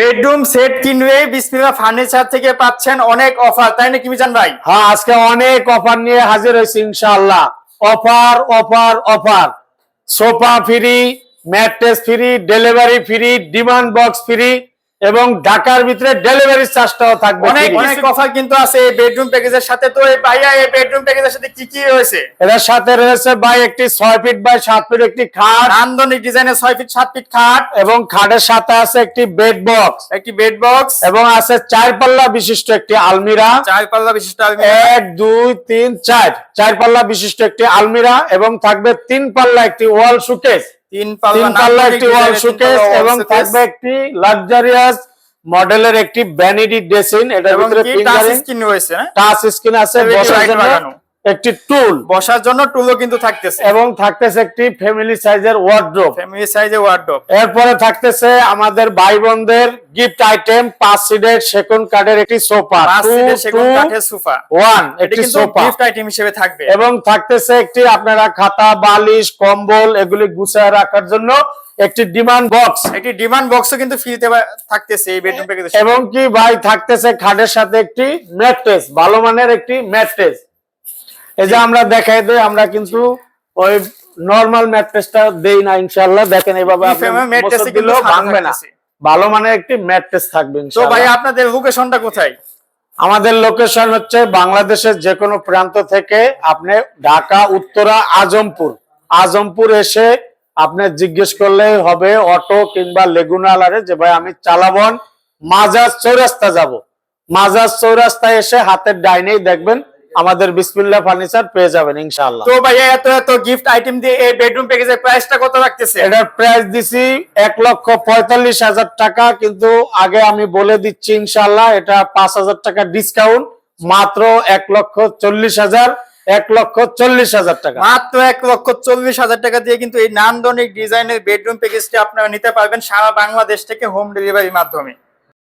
Bedroom set কিনবে বিসমিল্লাহ furniture থেকে পাচ্ছেন অনেক অফার, তাই নাকি মিজান ভাই? হ্যাঁ, আজকে অনেক অফার নিয়ে হাজির হয়েছি ইনশাআল্লাহ। Offer offer offer, sofa free, mattress free, delivery free, demand box free এবং ঢাকার ভিতরে ডেলিভারি চার্জটাও থাকবে। অনেক অনেক অফার কিন্তু আছে এই বেডরুম প্যাকেজের সাথে। তো এই ভাইয়া এই বেডরুম প্যাকেজের সাথে কি কি রয়েছে? এর সাথে রয়েছে ভাই একটি 6 ফিট বাই 7 ফিট একটি খাট, নান্দনিক ডিজাইনের 6 ফিট 7 ফিট খাট এবং খাটের সাথে আছে একটি বেড বক্স, বেড বক্স এবং আছে 4 পাল্লা বিশিষ্ট একটি আলমিরা। 4 পাল্লা বিশিষ্ট আলমিরা, 1 2 3 4 4 পাল্লা বিশিষ্ট একটি আলমিরা, এবং থাকবে 3 পাল্লা একটি ওয়াল শোকেস, 3 পাল্লা একটি ওয়াল শোকেস, এবং থাকবে একটি লাক্সারিয়াস মডেলের একটি ভ্যানিটি ড্রেসিং। এটার ভিতরে টাচ স্ক্রিন রয়েছে, টাচ স্ক্রিন আছে, বসার জন্য একটি টুল, বসার জন্য টুলও কিন্তু থাকতেছে, এবং থাকতেছে একটি ফ্যামিলি সাইজের ওয়ার্ডরোব। ফ্যামিলি সাইজের ওয়ার্ডরোব। এরপরে থাকতেছে আমাদের ভাই বোনদের গিফট আইটেম 5 সিটের সেগুন কাঠের একটি সোফা, 5 সিটের সেগুন কাঠের সোফা 1 একটি সোফা, গিফট আইটেম হিসেবে থাকবে। এবং থাকতেছে একটি আপনারা খাতা বালিশ কম্বল এগুলি গুছিয়ে রাখার জন্য একটি ডিমান্ড বক্স। একটি ডিমান্ড বক্সও কিন্তু ফ্রিতে থাকতেছে এই বেডরুম প্যাকেজে। এবং কি ভাই থাকতেছে খাটের সাথে একটি ম্যাট্রেস, ভালো মানের একটি ম্যাট্রেস। এই যে আমরা দেখাই দেই, আমরা কিন্তু ওই নরমাল ম্যাট্রেসটা দেই না ইনশাআল্লাহ। দেখেন এইভাবে ম্যাট্রেস কিন্তু ভাঙবে না, ভালো মানের একটি ম্যাট্রেস থাকবে তো ইনশাআল্লাহ। ভাই আপনাদের লোকেশনটা কোথায়? আমাদের লোকেশন হচ্ছে বাংলাদেশের যে কোনো প্রান্ত থেকে আপনি ঢাকা উত্তরা আজমপুর এসে আপনি জিজ্ঞেস করলেই হবে অটো কিংবা লেগুনালারে যে ভাই আমি চালাবন মাজাজ চৌরাস্তা যাব। মাজাজ চৌরাস্তায় এসে হাতের ডাইনেই দেখবেন আমাদের বিসমিল্লাহ ফার্নিচার পেয়ে যাবেন ইনশাআল্লাহ। তো ভাইয়া এত এত গিফট আইটেম দিয়ে এই বেডরুম প্যাকেজের প্রাইসটা কত রাখতেছে? এটার প্রাইস দিছি 1,45,000 টাকা, কিন্তু আগে আমি বলে দিচ্ছি ইনশাআল্লাহ এটা 5,000 টাকা ডিসকাউন্ট, মাত্র 1,40,000 টাকা, মাত্র 1,40,000 টাকা দিয়ে কিন্তু এই নান্দনিক ডিজাইনের বেডরুম প্যাকেজটি আপনারা নিতে পারবেন সারা বাংলাদেশ থেকে হোম ডেলিভারির মাধ্যমে।